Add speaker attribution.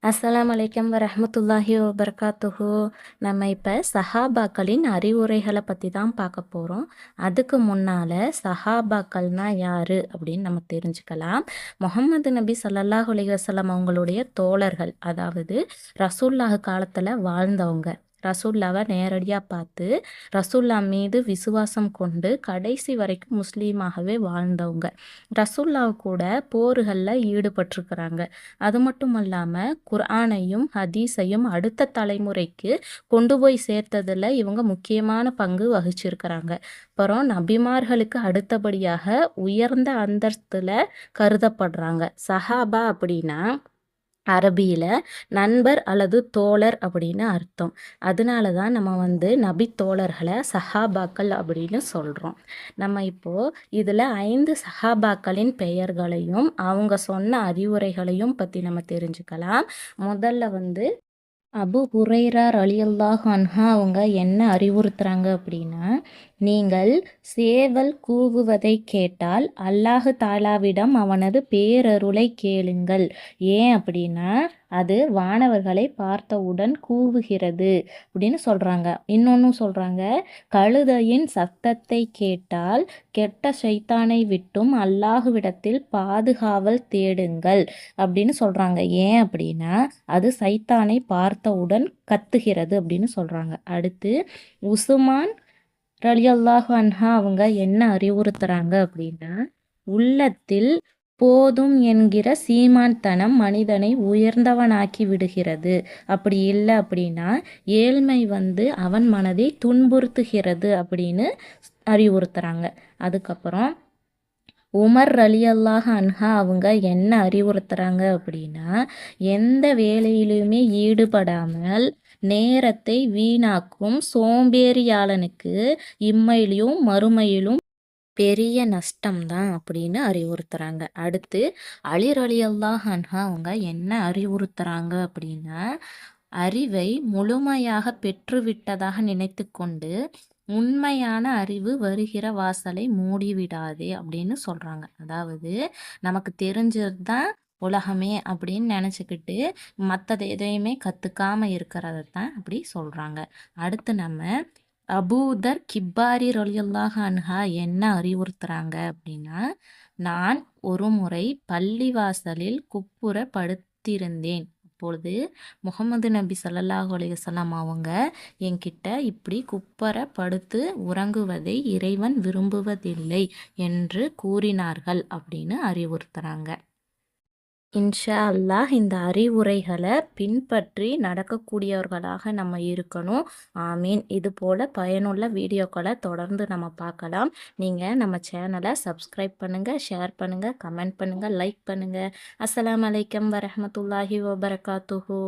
Speaker 1: அஸ்ஸலாமு அலைக்கும் வரஹ்மத்துல்லாஹி வபரகாத்துஹு. நம்ம இப்போ சஹாபாக்களின் அறிவுரைகளை பற்றி தான் பார்க்க போகிறோம். அதுக்கு முன்னால் சஹாபாக்கள்னா யார் அப்படின்னு நம்ம தெரிஞ்சுக்கலாம். முஹம்மது நபி ஸல்லல்லாஹு அலைஹி வஸல்லம் அவங்களுடைய தோழர்கள், அதாவது ரசூலுல்லாஹ் காலத்தில் வாழ்ந்தவங்க. ரசூல்லாவை நேரடியாக பார்த்து ரசூல்லா மீது விசுவாசம் கொண்டு கடைசி வரைக்கும் முஸ்லீமாகவே வாழ்ந்தவங்க. ரசூல்லா கூட போர்களில் ஈடுபட்டிருக்கிறாங்க. அது மட்டும் இல்லாமல் குர்ஆனையும் ஹதீஸையும் அடுத்த தலைமுறைக்கு கொண்டு போய் சேர்த்ததில் இவங்க முக்கியமான பங்கு வகிச்சிருக்கிறாங்க. அப்புறம் நபிமார்களுக்கு அடுத்தபடியாக உயர்ந்த அந்தஸ்தில் கருதப்படுறாங்க. சஹாபா அப்படின்னா அரபியில் நண்பர் அல்லது தோழர் அப்படின்னு அர்த்தம். அதனால தான் நம்ம நபி தோழர்களை சஹாபாக்கள் அப்படின்னு சொல்கிறோம். நம்ம இப்போது இதில் 5 சஹாபாக்களின் பெயர்களையும் அவங்க சொன்ன அறிவுரைகளையும் பற்றி நம்ம தெரிஞ்சுக்கலாம். முதல்ல அபு ஹுரைரா ரலியல்லாஹு அன்ஹா அவங்க என்ன அறிவுறுத்துறாங்க அப்படின்னா, நீங்கள் சேவல் கூவுவதை கேட்டால் அல்லாஹு தாலாவிடம் அவனது பேரருளை கேளுங்கள். ஏன் அப்படின்னா அது வானவர்களை பார்த்தவுடன் கூவுகிறது அப்படின்னு சொல்கிறாங்க. இன்னொன்றும் சொல்கிறாங்க, கழுதையின் சத்தத்தை கேட்டால் கெட்ட ஷைத்தானை விட்டும் அல்லாஹுவிடத்தில் பாதுகாவல் தேடுங்கள் அப்படின்னு சொல்கிறாங்க. ஏன் அப்படின்னா அது சைத்தானை பார்த்தவுடன் கத்துகிறது அப்படின்னு சொல்கிறாங்க. அடுத்து உஸ்மான் ரலியல்லாஹு அன்ஹா அவங்க என்ன அறிவுறுத்துறாங்க அப்படின்னா, உள்ளத்தில் போதும் என்கிற சீமான்தனம் மனிதனை உயர்ந்தவனாக்கி விடுகிறது. அப்படி இல்லை அப்படின்னா ஏழ்மை அவன் மனதை துன்புறுத்துகிறது அப்படின்னு அறிவுறுத்துறாங்க. அதுக்கப்புறம் உமர் ரலியல்லாஹு அன்ஹா அவங்க என்ன அறிவுறுத்துறாங்க அப்படின்னா, எந்த வேலையிலுமே ஈடுபடாமல் நேரத்தை வீணாக்கும் சோம்பேறியாளனுக்கு இம்மையிலும் மறுமையிலும் பெரிய நஷ்டம்தான் அப்படின்னு அறிவுறுத்துறாங்க. அடுத்து அலி ரலியல்லாஹு அன்ஹா அவங்க என்ன அறிவுறுத்துறாங்க அப்படின்னா, அறிவை முழுமையாக பெற்றுவிட்டதாக நினைத்து கொண்டு உண்மையான அறிவு வருகிற வாசலை மூடிவிடாதே அப்படின்னு சொல்கிறாங்க. அதாவது நமக்கு தெரிஞ்சது தான் உலகமே அப்படின்னு நினச்சிக்கிட்டு மற்றது எதையுமே கற்றுக்காம இருக்கிறத தான் அப்படி சொல்கிறாங்க. அடுத்து நம்ம அபூதர் கிப்பாரி ரலியல்லாஹு அன்ஹா என்ன அறிவுறுத்துறாங்க அப்படின்னா, நான் ஒரு முறை பள்ளிவாசலில் குப்புற படுத்திருந்தேன். அப்பொழுது முகமது நபி ஸல்லல்லாஹு அலைஹி வஸல்லம் அவங்க என்கிட்ட இப்படி குப்பர படுத்து உறங்குவதை இறைவன் விரும்புவதில்லை என்று கூறினார்கள் அப்படின்னு அறிவுறுத்துறாங்க. இன்ஷா அல்லாஹ் இந்த அறிவுரைகளை பின்பற்றி நடக்கக்கூடியவர்களாக நம்ம இருக்கணும். ஆமீன். இது போல் பயனுள்ள வீடியோக்களை தொடர்ந்து நம்ம பார்க்கலாம். நீங்கள் நம்ம சேனலை சப்ஸ்கிரைப் பண்ணுங்கள், ஷேர் பண்ணுங்கள், கமெண்ட் பண்ணுங்கள், லைக் பண்ணுங்கள். அஸ்ஸலாமு அலைக்கும் வரஹ்மத்துல்லாஹி வபரகாத்துஹு.